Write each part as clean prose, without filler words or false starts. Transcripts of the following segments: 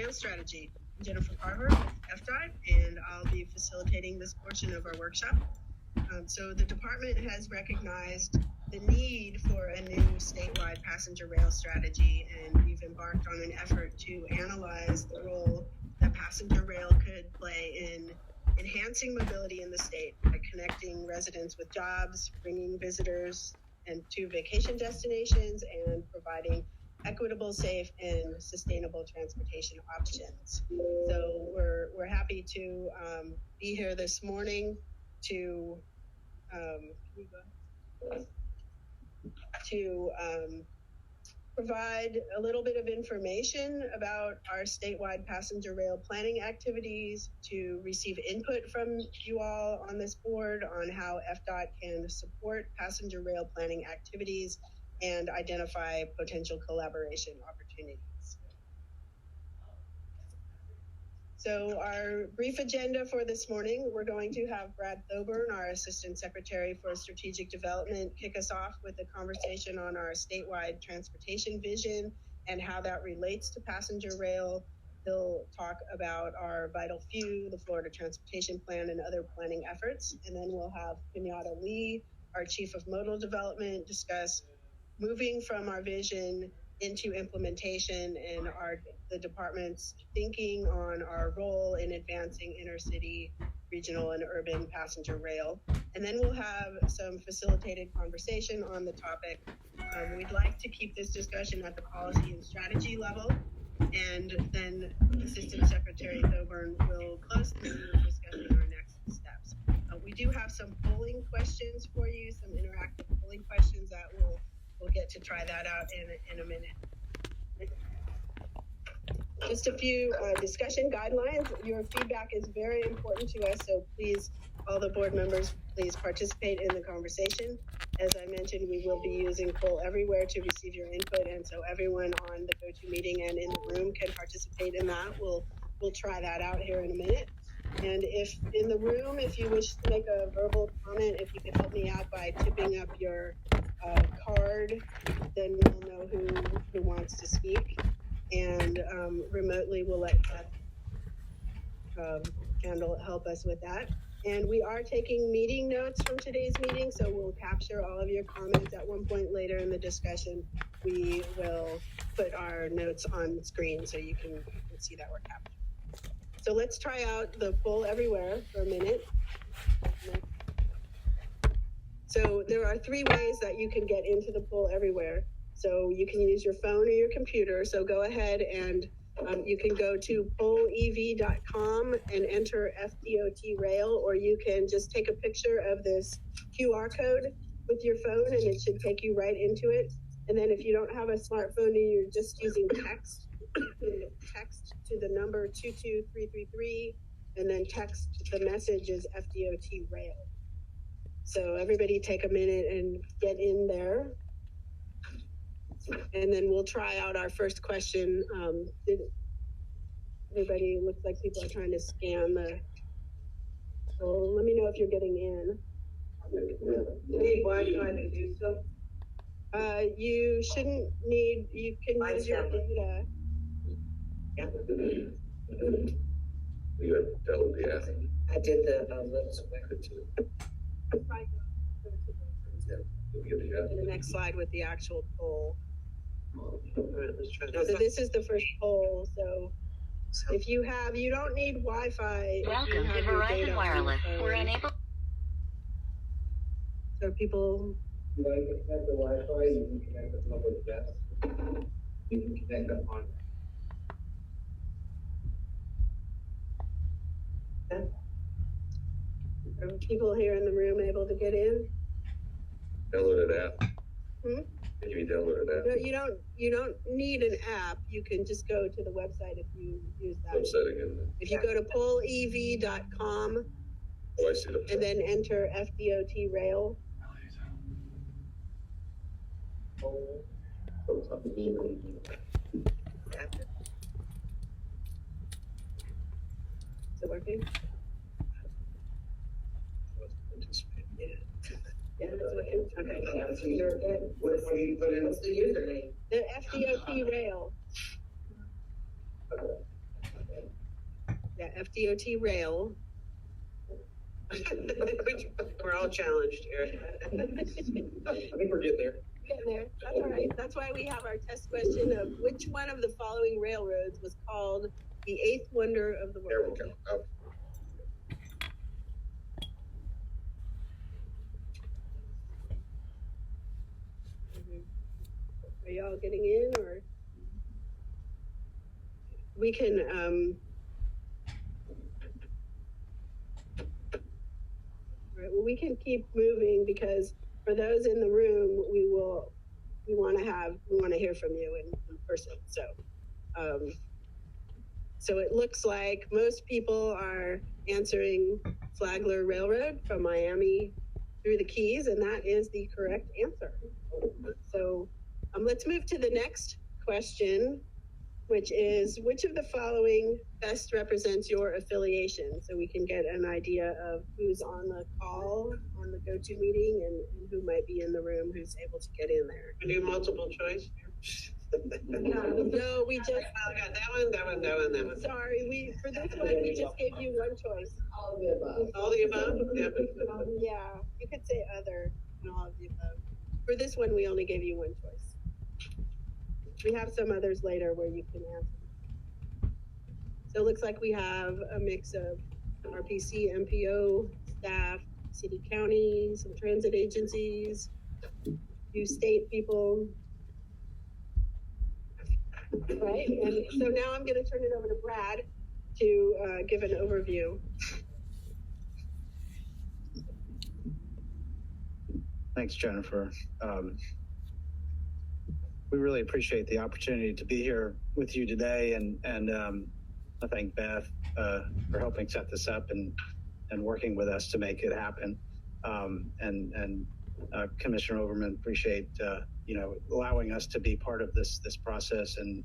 rail strategy. I'm Jennifer Carver with FDOT, and I'll be facilitating this portion of our workshop. So the department has recognized the need for a new statewide passenger rail strategy, and we've embarked on an effort to analyze the role that passenger rail could play in enhancing mobility in the state by connecting residents with jobs, bringing visitors and to vacation destinations, and providing equitable, safe, and sustainable transportation options. So we're happy to be here this morning to provide a little bit of information about our statewide passenger rail planning activities, to receive input from you all on this board on how FDOT can support passenger rail planning activities, and identify potential collaboration opportunities. So our brief agenda for this morning, we're going to have Brad Thoburn, our Assistant Secretary for Strategic Development, kick us off with a conversation on our statewide transportation vision and how that relates to passenger rail. He'll talk about our Vital Few, the Florida Transportation Plan, and other planning efforts. And then we'll have Kenyatta Lee, our Chief of Modal Development, discuss moving from our vision into implementation and the department's thinking on our role in advancing intercity, regional, and urban passenger rail. And then we'll have some facilitated conversation on the topic. We'd like to keep this discussion at the policy and strategy level, and then Assistant Secretary Thoburn will close the meeting discussing our next steps. We do have some polling questions for you, some interactive polling questions that we'll get to try that out in a minute. Just a few discussion guidelines. Your feedback is very important to us, so please, all the board members, please participate in the conversation. As I mentioned, we will be using Poll Everywhere to receive your input, and so everyone on the GoToMeeting and in the room can participate in that. We'll try that out here in a minute. And if in the room, if you wish to make a verbal comment, if you could help me out by tipping up your card, then we'll know who wants to speak. And remotely, we'll let Beth help us with that. And we are taking meeting notes from today's meeting, so we'll capture all of your comments at one point later in the discussion. We will put our notes on screen so you can see that we're captured. So let's try out the Poll Everywhere for a minute. So there are 3 ways that you can get into the Poll Everywhere. So you can use your phone or your computer. So go ahead and you can go to pollev.com and enter FDOT rail, or you can just take a picture of this QR code with your phone and it should take you right into it. And then if you don't have a smartphone and you're just using text, you can text to the number 22333 and then text the message is FDOT rail. So everybody take a minute and get in there. And then we'll try out our first question. Everybody looks like people are trying to scan the. So let me know if you're getting in. You need Wi-Fi to do so? You shouldn't need. You can use your data. Yeah. You have download the app. I did the little record too. The next slide with the actual poll. All right, let's try So this is the first poll. So if you don't need Wi-Fi. Welcome to Verizon Wireless. We're unable. So people. You can connect the Wi-Fi. You can connect the public desk. You can connect the on. Are people here in the room able to get in? Download an app. Hmm? Can you download an app? No, you don't need an app. You can just go to the website if you use that. Website again. If you go to pollev.com Oh, I see the. and then enter FDOT rail. Is it working? Yeah, it's working. Okay. What do you put in? What's the username? The FDOT rail. FDOT rail. We're all challenged here. I think we're getting there. Getting there. That's all right. That's why we have our test question of which one of the following railroads was called the eighth wonder of the There we world. go. Oh, Are y'all getting in, or we can all right, well, we can keep moving because for those in the room, we want to hear from you in person. So it looks like most people are answering Flagler Railroad from Miami through the Keys, and that is the correct answer. So let's move to the next question, which is which of the following best represents your affiliation? So we can get an idea of who's on the call, on the go-to meeting, and who might be in the room who's able to get in there. We do multiple choice. No, we just, I got that one, that one, that one, that one. sorry, for this one, we just gave you one choice. All of the above. All the above? Yeah. Yeah, you could say other and all of the above. For this one, we only gave you one choice. We have some others later where you can answer. So it looks like we have a mix of RPC, MPO, staff, city, county, some transit agencies, few state people. Right, and so now I'm going to turn it over to Brad to give an overview. Thanks, Jennifer. We really appreciate the opportunity to be here with you today, and I thank Beth for helping set this up and working with us to make it happen. And Commissioner Overman, appreciate allowing us to be part of this process and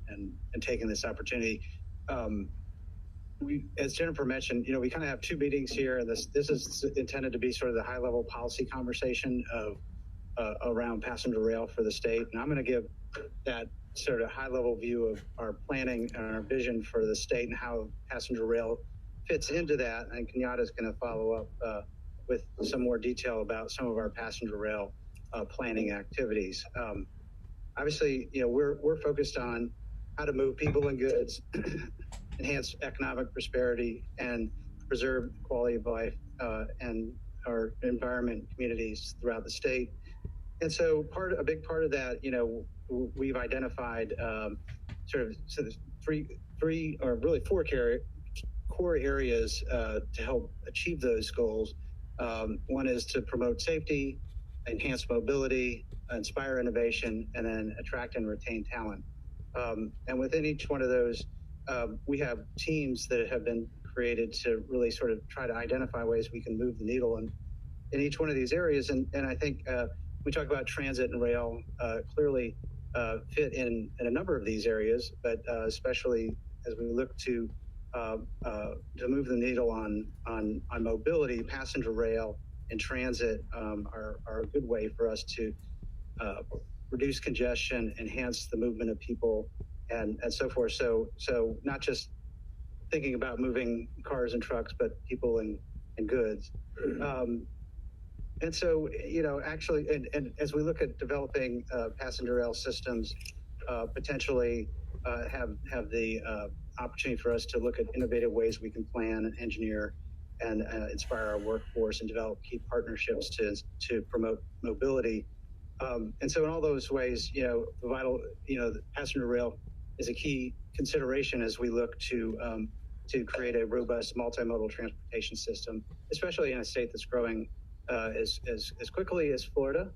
taking this opportunity. We, as Jennifer mentioned, we kind of have two meetings here, and this is intended to be sort of the high level policy conversation of around passenger rail for the state. And I'm going to give that sort of high level view of our planning and our vision for the state and how passenger rail fits into that. And Kenyatta is going to follow up with some more detail about some of our passenger rail planning activities. Obviously, we're focused on how to move people and goods, enhance economic prosperity, and preserve quality of life and our environment and communities throughout the state. And so a big part of that, we've identified sort of three or really four core areas to help achieve those goals. One is to promote safety, enhance mobility, inspire innovation, and then attract and retain talent. And within each one of those, we have teams that have been created to really sort of try to identify ways we can move the needle in each one of these areas. And I think we talk about transit and rail clearly fit in a number of these areas, but especially as we look to move the needle on mobility, passenger rail and transit are a good way for us to reduce congestion, enhance the movement of people, and so forth. So not just thinking about moving cars and trucks, but people and goods. And so, actually, and as we look at developing passenger rail systems, potentially have the opportunity for us to look at innovative ways we can plan and engineer and inspire our workforce and develop key partnerships to promote mobility. And so in all those ways, the passenger rail is a key consideration as we look to create a robust multimodal transportation system, especially in a state that's growing as quickly as Florida.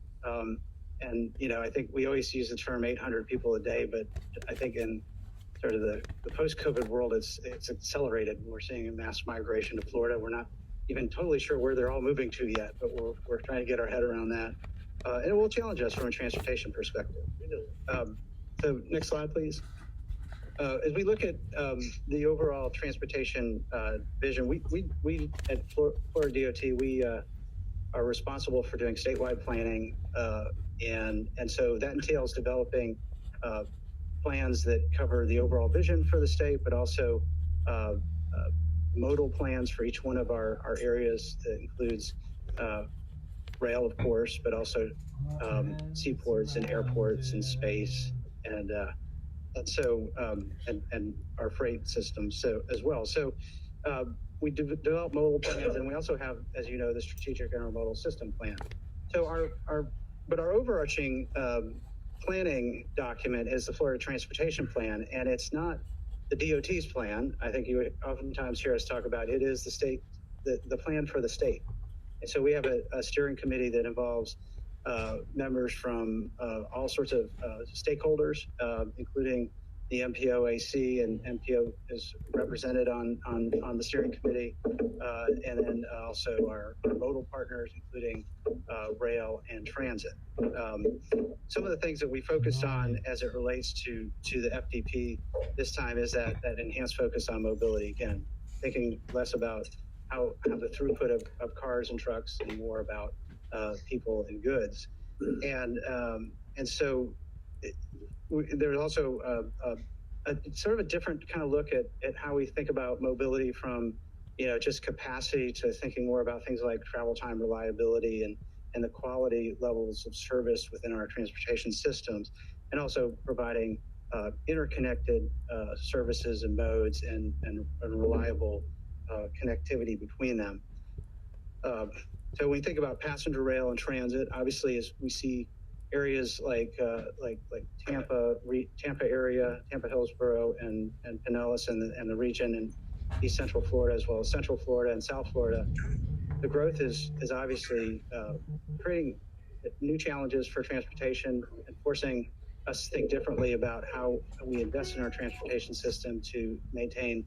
And I think we always use the term 800 people a day, but I think in sort of the post-COVID world, it's accelerated. We're seeing a mass migration to Florida. We're not even totally sure where they're all moving to yet, but we're trying to get our head around that. And it will challenge us from a transportation perspective. So next slide, please. As we look at the overall transportation vision, we at Florida DOT, we are responsible for doing statewide planning, and so that entails developing plans that cover the overall vision for the state, but also modal plans for each one of our areas that includes rail, of course, but also seaports and airports and space and our freight systems so as well. So we develop modal plans, and we also have, as you know, the strategic intermodal system plan. So our overarching planning document is the Florida Transportation Plan, and it's not the DOT's plan. I think you oftentimes hear us talk about it is the state, the plan for the state. And so we have a steering committee that involves members from all sorts of stakeholders, including the MPOAC, and MPO is represented on the steering committee, and then also our modal partners, including rail and transit. Some of the things that we focused on as it relates to the FDP this time is that enhanced focus on mobility. Again, thinking less about how the throughput of cars and trucks and more about people and goods. And so there's also a sort of a different kind of look at how we think about mobility from, just capacity to thinking more about things like travel time reliability and the quality levels of service within our transportation systems, and also providing interconnected services and modes and reliable connectivity between them. So when we think about passenger rail and transit, obviously as we see areas like Tampa area, Tampa, Hillsborough, and Pinellas, and the region, and East Central Florida, as well as Central Florida and South Florida, the growth is obviously creating new challenges for transportation and forcing us to think differently about how we invest in our transportation system to maintain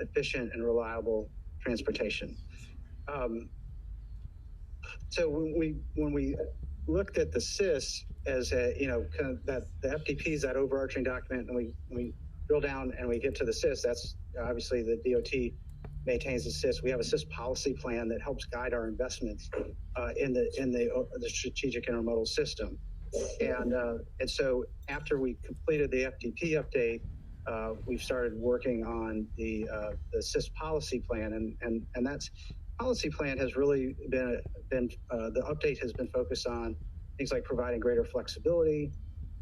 efficient and reliable transportation. So when we looked at the SIS as a, kind of that the FDP is that overarching document, and we drill down and we get to the SIS, that's obviously the DOT maintains the SIS. We have a SIS policy plan that helps guide our investments in the strategic intermodal system. And so after we completed the FDP update, we've started working on the SIS policy plan, and that's policy plan has really been the update has been focused on things like providing greater flexibility,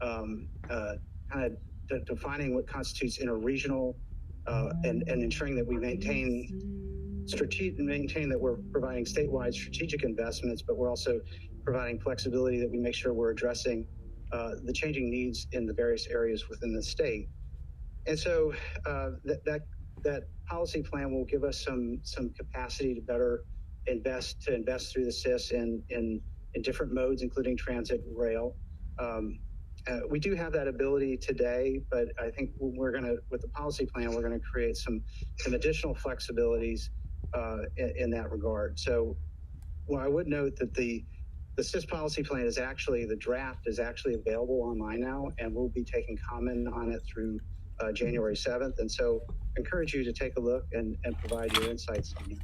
kind of defining what constitutes interregional, and ensuring that we maintain that we're providing statewide strategic investments, but we're also providing flexibility that we make sure we're addressing the changing needs in the various areas within the state. And so that policy plan will give us some capacity to better invest through the SIS in different modes, including transit and rail. We do have that ability today, but I think with the policy plan, we're gonna create some additional flexibilities in that regard. So, well, I would note that the SIS policy plan is actually, the draft is actually available online now, and we'll be taking comment on it through January 7th. And so I encourage you to take a look and provide your insights on it.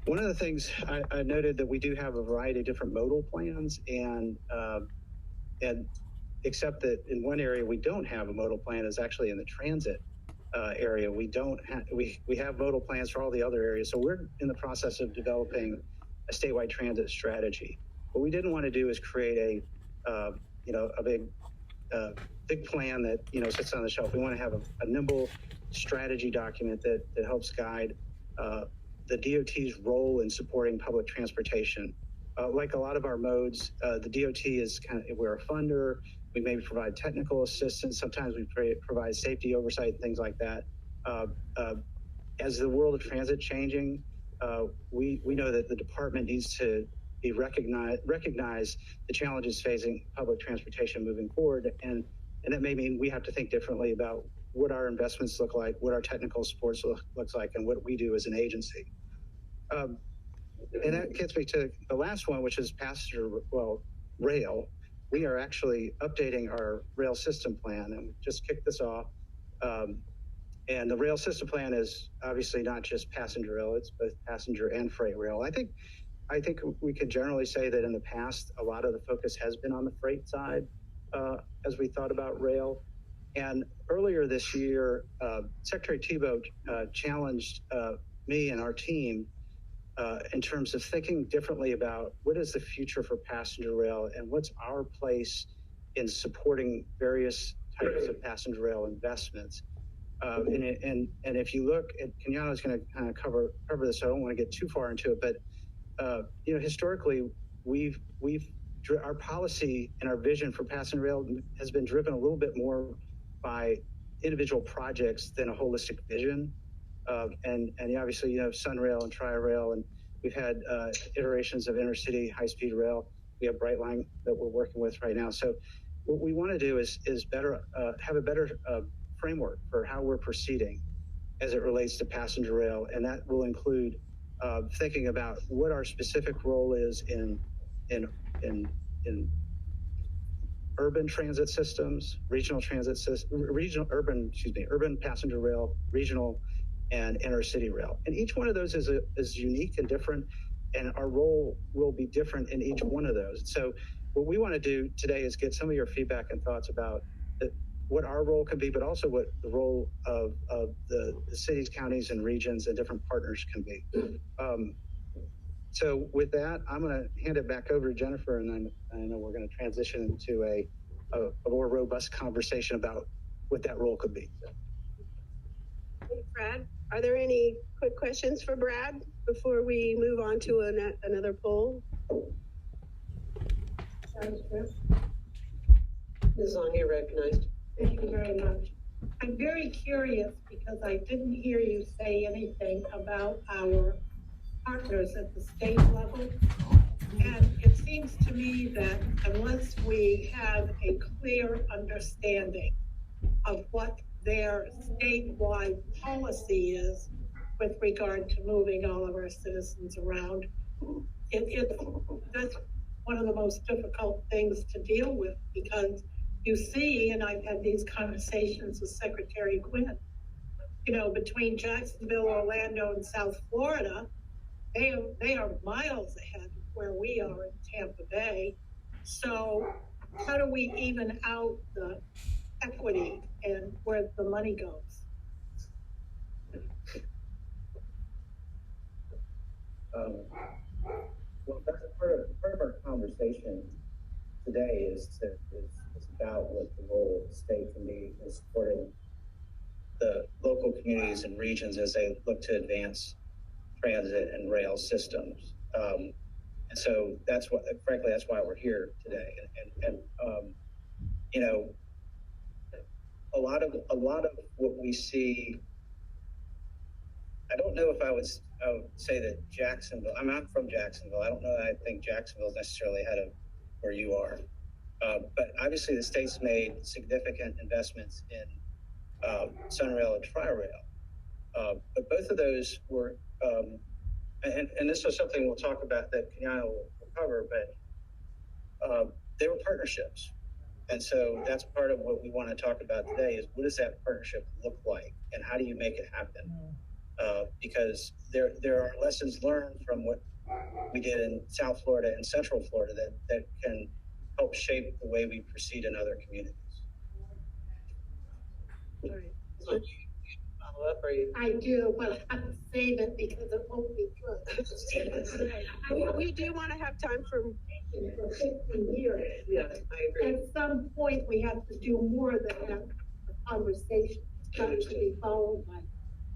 One of the things I noted that we do have a variety of different modal plans, and except that in one area we don't have a modal plan is actually in the transit area. We have modal plans for all the other areas. So we're in the process of developing a statewide transit strategy. What we didn't want to do is create a big plan that sits on the shelf. We want to have a nimble strategy document that helps guide the DOT's role in supporting public transportation. Like a lot of our modes, the DOT is we're a funder. We maybe provide technical assistance. Sometimes we provide safety oversight and things like that. As the world of transit changing, we know that the department needs to be recognize the challenges facing public transportation moving forward, and that may mean we have to think differently about what our investments look like, what our technical supports looks like, and what we do as an agency. And that gets me to the last one, which is rail. We are actually updating our rail system plan, and we just kicked this off. And the rail system plan is obviously not just passenger rail; it's both passenger and freight rail. I think we can generally say that in the past, a lot of the focus has been on the freight side as we thought about rail. And earlier this year, Secretary Tebow challenged me and our team in terms of thinking differently about what is the future for passenger rail and what's our place in supporting various types of passenger rail investments. And if you look at, Kenyatta is going to kind of cover this, so I don't want to get too far into it, but historically, our policy and our vision for passenger rail has been driven a little bit more by individual projects than a holistic vision. And obviously, Sunrail and Tri-Rail, and we've had iterations of Intercity high-speed rail. We have Brightline that we're working with right now. So what we want to do is better have a better framework for how we're proceeding as it relates to passenger rail, and that will include thinking about what our specific role is in urban transit systems, urban passenger rail, regional, and intercity rail. And each one of those is unique and different, and our role will be different in each one of those. So what we want to do today is get some of your feedback and thoughts about what our role can be, but also what the role of the cities, counties, and regions and different partners can be. So with that, I'm going to hand it back over to Jennifer, and I know we're going to transition into a more robust conversation about what that role could be. Hey, Brad, are there any quick questions for Brad before we move on to another poll? Ms. Long, you're recognized. Thank you very much. I'm very curious because I didn't hear you say anything about our partners at the state level. And it seems to me that unless we have a clear understanding of what their statewide policy is with regard to moving all of our citizens around, that's one of the most difficult things to deal with, because you see, and I've had these conversations with Secretary Gwynn, between Jacksonville, Orlando, and South Florida, they are miles ahead of where we are in Tampa Bay. So how do we even out the equity and where the money goes? Well, that's part of our conversation today is about what the role of the state can be in supporting the local communities and regions as they look to advance transit and rail systems. And so that's why we're here today. And a lot of what we see, I don't know if I would say that Jacksonville, I'm not from Jacksonville. I don't know that I think Jacksonville is necessarily ahead of where you are. But obviously the state's made significant investments in Sunrail and Tri-Rail. But both of those were, and this is something we'll talk about that Kenyatta will cover, but they were partnerships. And so that's part of what we want to talk about today is what does that partnership look like and how do you make it happen? Because there are lessons learned from what we did in South Florida and Central Florida that can help shape the way we proceed in other communities. All right. Follow up, or you? I do, but I'll save it because it won't be good. We do want to have time for 15 years. Yes, I agree. At some point, we have to do more than have a conversation. It's got to be followed by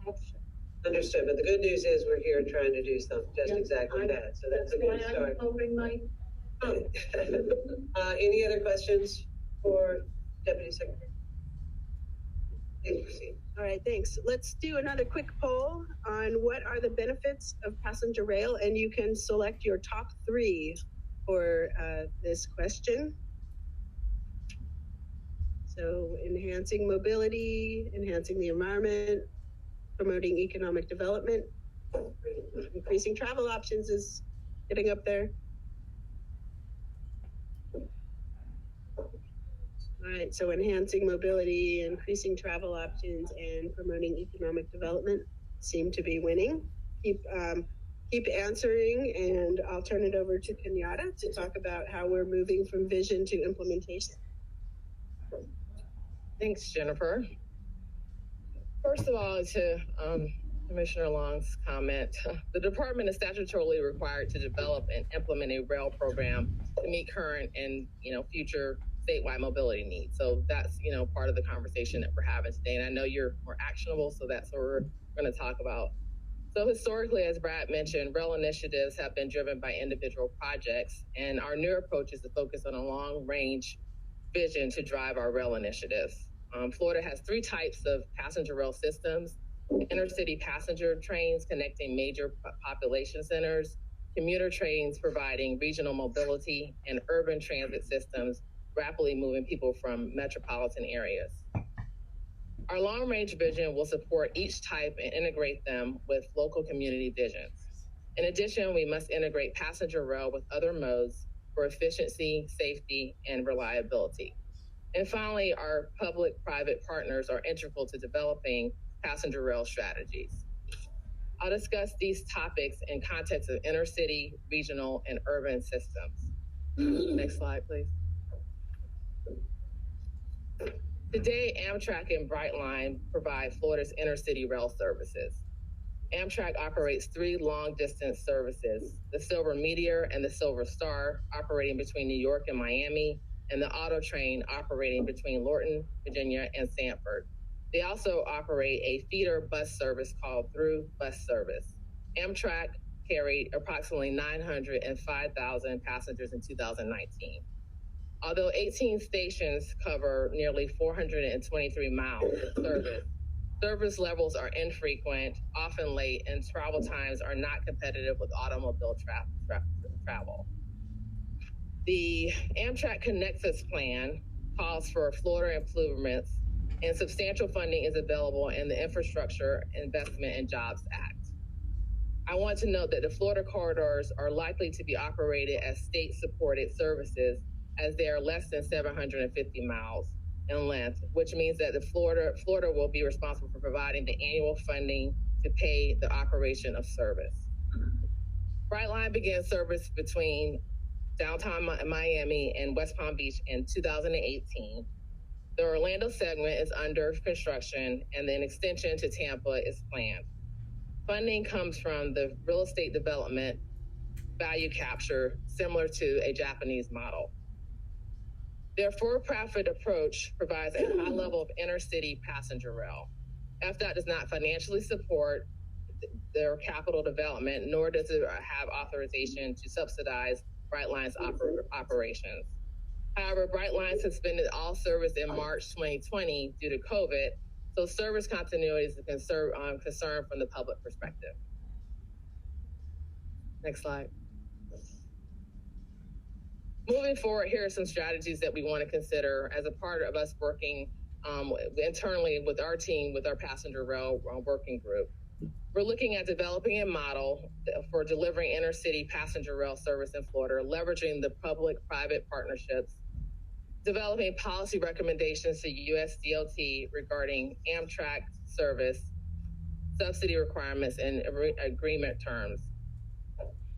action. Understood, but the good news is we're here trying to do something just exactly that. So that's a good why start. I'm voting my. Any other questions for Deputy Secretary? Please proceed. All right, thanks. Let's do another quick poll on what are the benefits of passenger rail, and you can select your top 3 for this question. So enhancing mobility, enhancing the environment, promoting economic development, increasing travel options is getting up there. All right, so enhancing mobility, increasing travel options, and promoting economic development seem to be winning. Keep answering, and I'll turn it over to Kenyatta to talk about how we're moving from vision to implementation. Thanks, Jennifer. First of all, to Commissioner Long's comment, the department is statutorily required to develop and implement a rail program to meet current and future statewide mobility needs. So that's part of the conversation that we're having today. And I know you're more actionable, so that's what we're going to talk about. So historically, as Brad mentioned, rail initiatives have been driven by individual projects, and our new approach is to focus on a long-range vision to drive our rail initiatives. Florida has 3 types of passenger rail systems: intercity passenger trains connecting major population centers, commuter trains providing regional mobility, and urban transit systems rapidly moving people from metropolitan areas. Our long-range vision will support each type and integrate them with local community visions. In addition, we must integrate passenger rail with other modes for efficiency, safety, and reliability. And finally, our public-private partners are integral to developing passenger rail strategies. I'll discuss these topics in context of intercity, regional, and urban systems. Next slide, please. Today, Amtrak and Brightline provide Florida's intercity rail services. Amtrak operates 3 long-distance services: the Silver Meteor and the Silver Star, operating between New York and Miami, and the Auto Train operating between Lorton, Virginia, and Sanford. They also operate a feeder bus service called Through Bus Service. Amtrak carried approximately 905,000 passengers in 2019. Although 18 stations cover nearly 423 miles of service levels are infrequent, often late, and travel times are not competitive with automobile travel. The Amtrak Connects Us plan calls for Florida improvements, and substantial funding is available in the Infrastructure Investment and Jobs Act. I want to note that the Florida corridors are likely to be operated as state-supported services, as they are less than 750 miles in length, which means that Florida will be responsible for providing the annual funding to pay the operation of service. Brightline began service between downtown Miami and West Palm Beach in 2018. The Orlando segment is under construction, and an extension to Tampa is planned. Funding comes from the real estate development value capture, similar to a Japanese model. Their for-profit approach provides a high level of intercity passenger rail. FDOT does not financially support their capital development, nor does it have authorization to subsidize Brightline's operations. However, Brightline suspended all service in March 2020 due to COVID, so service continuity is a concern from the public perspective. Next slide. Moving forward, here are some strategies that we want to consider as a part of us working internally with our team, with our passenger rail working group. We're looking at developing a model for delivering intercity passenger rail service in Florida, leveraging the public-private partnerships, developing policy recommendations to USDOT regarding Amtrak service, subsidy requirements, and agreement terms.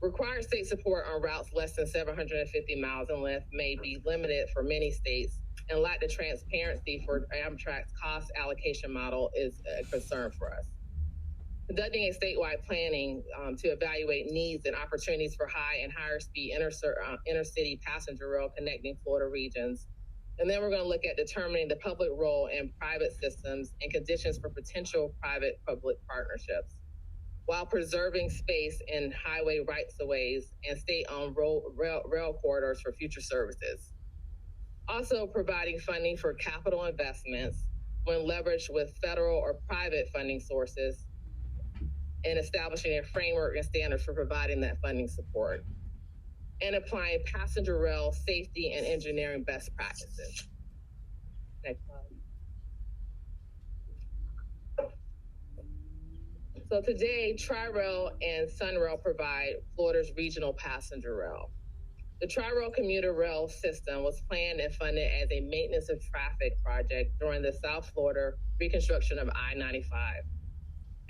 Required state support on routes less than 750 miles in length may be limited for many states, and lack the transparency for Amtrak's cost allocation model is a concern for us. Conducting a statewide planning to evaluate needs and opportunities for high and higher speed intercity passenger rail connecting Florida regions. And then we're going to look at determining the public role in private systems and conditions for potential private-public partnerships, while preserving space in highway rights-of-ways and state-owned rail corridors for future services. Also providing funding for capital investments when leveraged with federal or private funding sources, and establishing a framework and standards for providing that funding support, and applying passenger rail safety and engineering best practices. Next slide. So today, Tri-Rail and SunRail provide Florida's regional passenger rail. The Tri-Rail commuter rail system was planned and funded as a maintenance of traffic project during the South Florida reconstruction of I-95.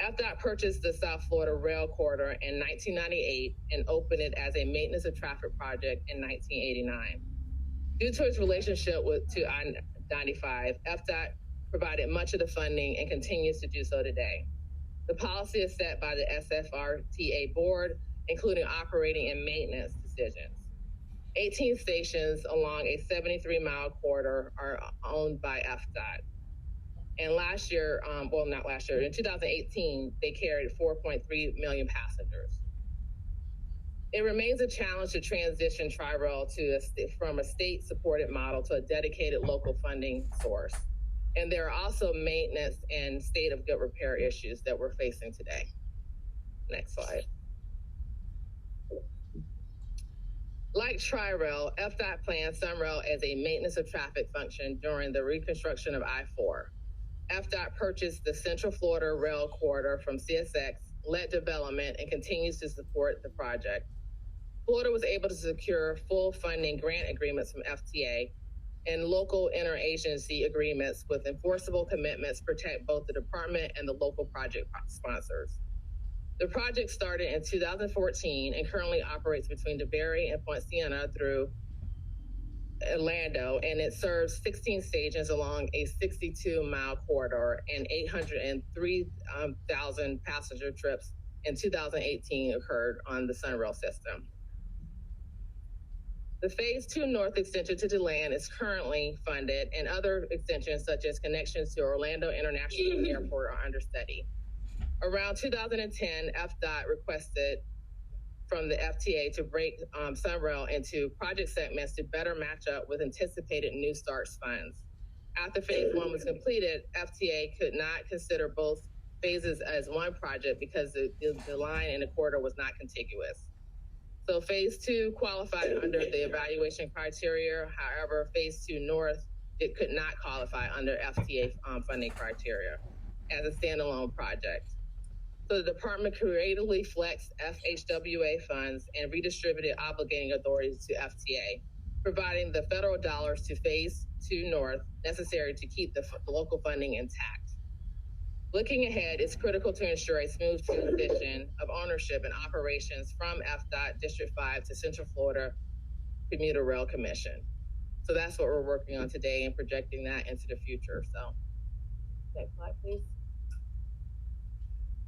FDOT purchased the South Florida Rail Corridor in 1998 and opened it as a maintenance of traffic project in 1989. Due to its relationship to I-95, FDOT provided much of the funding and continues to do so today. The policy is set by the SFRTA board, including operating and maintenance decisions. 18 stations along a 73-mile corridor are owned by FDOT. And last year, in 2018, they carried 4.3 million passengers. It remains a challenge to transition Tri-Rail from a state-supported model to a dedicated local funding source. And there are also maintenance and state of good repair issues that we're facing today. Next slide. Like Tri-Rail, FDOT plans SunRail as a maintenance of traffic function during the reconstruction of I-4. FDOT purchased the Central Florida Rail Corridor from CSX, led development, and continues to support the project. Florida was able to secure full funding grant agreements from FTA and local interagency agreements with enforceable commitments to protect both the department and the local project sponsors. The project started in 2014 and currently operates between DeBerry and Point Siena through Orlando, and it serves 16 stations along a 62-mile corridor and 803,000 passenger trips in 2018 occurred on the SunRail system. The Phase 2 North extension to DeLand is currently funded, and other extensions such as connections to Orlando International Airport are under study. Around 2010, FDOT requested from the FTA to break SunRail into project segments to better match up with anticipated New Starts funds. After Phase 1 was completed, FTA could not consider both phases as one project because the line in the corridor was not contiguous. So Phase 2 qualified under the evaluation criteria. However, Phase 2 North, it could not qualify under FTA funding criteria as a standalone project. So the department creatively flexed FHWA funds and redistributed obligating authorities to FTA, providing the federal dollars to Phase 2 North necessary to keep the local funding intact. Looking ahead, it's critical to ensure a smooth transition of ownership and operations from FDOT District 5 to Central Florida Commuter Rail Commission. So that's what we're working on today and projecting that into the future. So next slide, please.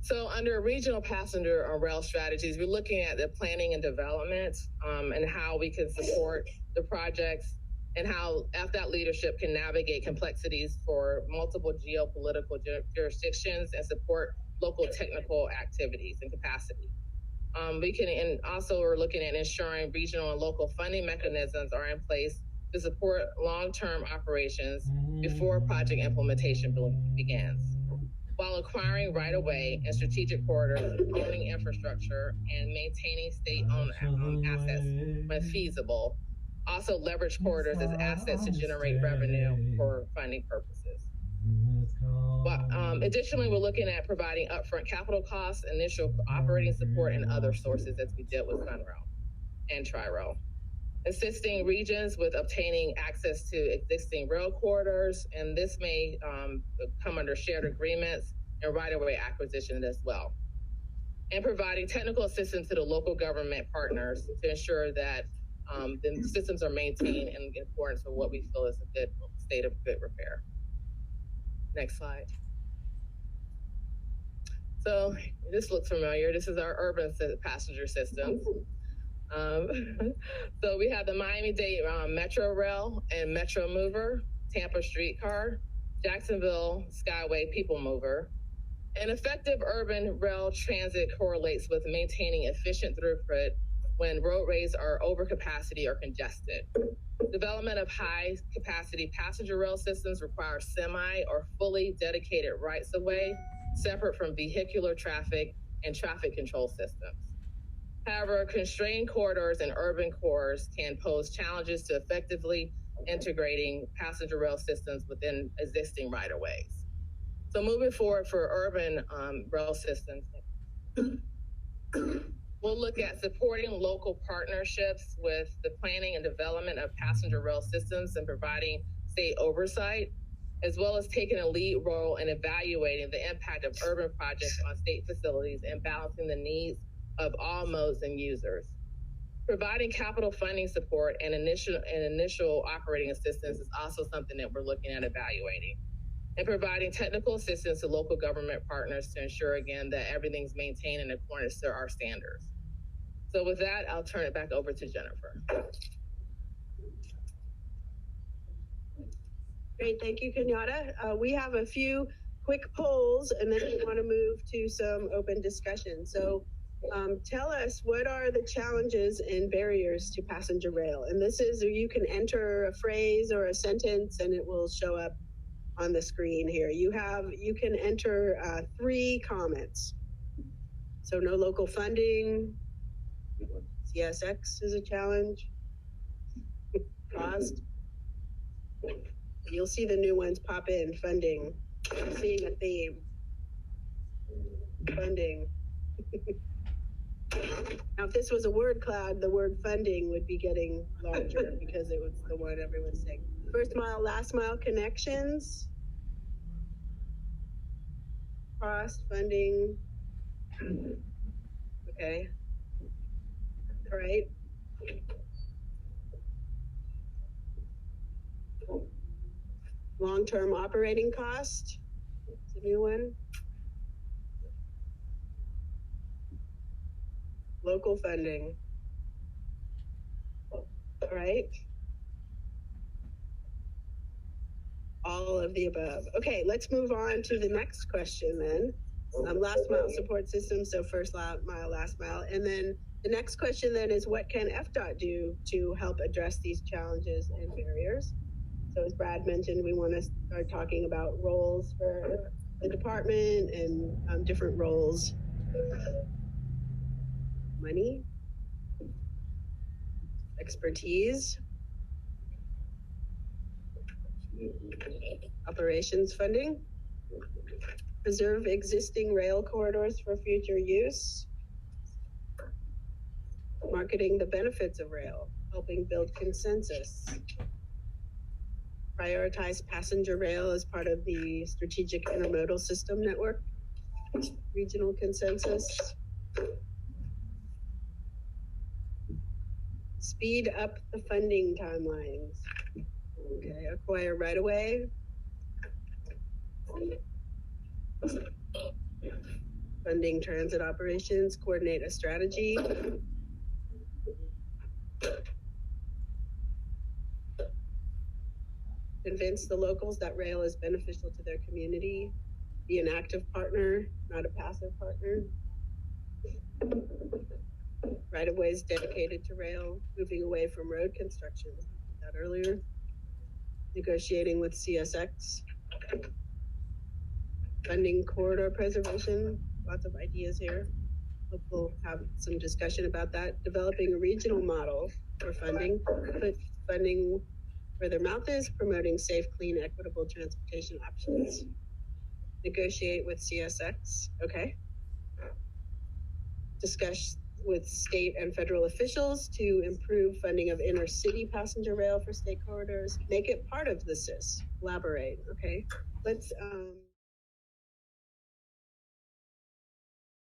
So under regional passenger rail strategies, we're looking at the planning and development and how we can support the projects and how FDOT leadership can navigate complexities for multiple geopolitical jurisdictions and support local technical activities and capacity. And also we're looking at ensuring regional and local funding mechanisms are in place to support long-term operations before project implementation begins, while acquiring right-of-way and strategic corridors, owning infrastructure, and maintaining state-owned assets when feasible. Also leverage corridors as assets to generate revenue for funding purposes. But additionally, we're looking at providing upfront capital costs, initial operating support, and other sources as we did with SunRail and Tri-Rail. Assisting regions with obtaining access to existing rail corridors, and this may come under shared agreements and right-of-way acquisition as well. And providing technical assistance to the local government partners to ensure that the systems are maintained in accordance with what we feel is a good state of good repair. Next slide. So this looks familiar. This is our urban passenger systems. So we have the Miami-Dade Metro Rail and Metro Mover, Tampa Streetcar, Jacksonville Skyway People Mover. An effective urban rail transit correlates with maintaining efficient throughput when roadways are over capacity or congested. Development of high capacity passenger rail systems requires semi or fully dedicated rights of way, separate from vehicular traffic and traffic control systems. However, constrained corridors and urban cores can pose challenges to effectively integrating passenger rail systems within existing right-of-ways. So moving forward for urban rail systems, we'll look at supporting local partnerships with the planning and development of passenger rail systems and providing state oversight, as well as taking a lead role in evaluating the impact of urban projects on state facilities and balancing the needs of all modes and users. Providing capital funding support and initial operating assistance is also something that we're looking at evaluating. and providing technical assistance to local government partners to ensure, again, that everything's maintained in accordance to our standards. So with that, I'll turn it back over to Jennifer. Great, thank you, Kenyatta. We have a few quick polls, and then we want to move to some open discussion. So tell us, what are the challenges and barriers to passenger rail? And this is, you can enter a phrase or a sentence and it will show up on the screen here. You can enter 3 comments. So no local funding, CSX is a challenge, cost. You'll see the new ones pop in, funding. I'm seeing a theme. Funding. Now, if this was a word cloud, the word funding would be getting larger because it was the one everyone's saying. First mile, last mile connections. Cost, funding. Okay. All right. Long-term operating cost. It's a new one. Local funding. All right. All of the above. Okay, let's move on to the next question then. Last mile support system, so first mile, last mile. And then the next question then is, what can FDOT do to help address these challenges and barriers? So as Brad mentioned, we want to start talking about roles for the department and different roles. Money, expertise, operations funding, preserve existing rail corridors for future use, marketing the benefits of rail, helping build consensus, prioritize passenger rail as part of the strategic intermodal system network, regional consensus, speed up the funding timelines. Okay, acquire right away. Funding transit operations, coordinate a strategy. Convince the locals that rail is beneficial to their community. Be an active partner, not a passive partner. Right-of-ways dedicated to rail, moving away from road construction. I did that earlier. Negotiating with CSX. Funding corridor preservation. Lots of ideas here. Hope we'll have some discussion about that. Developing a regional model for funding. Put funding where their mouth is, promoting safe, clean, equitable transportation options. Negotiate with CSX. Okay. Discuss with state and federal officials to improve funding of inner city passenger rail for state corridors. Make it part of the SIS. Collaborate. Okay. Let's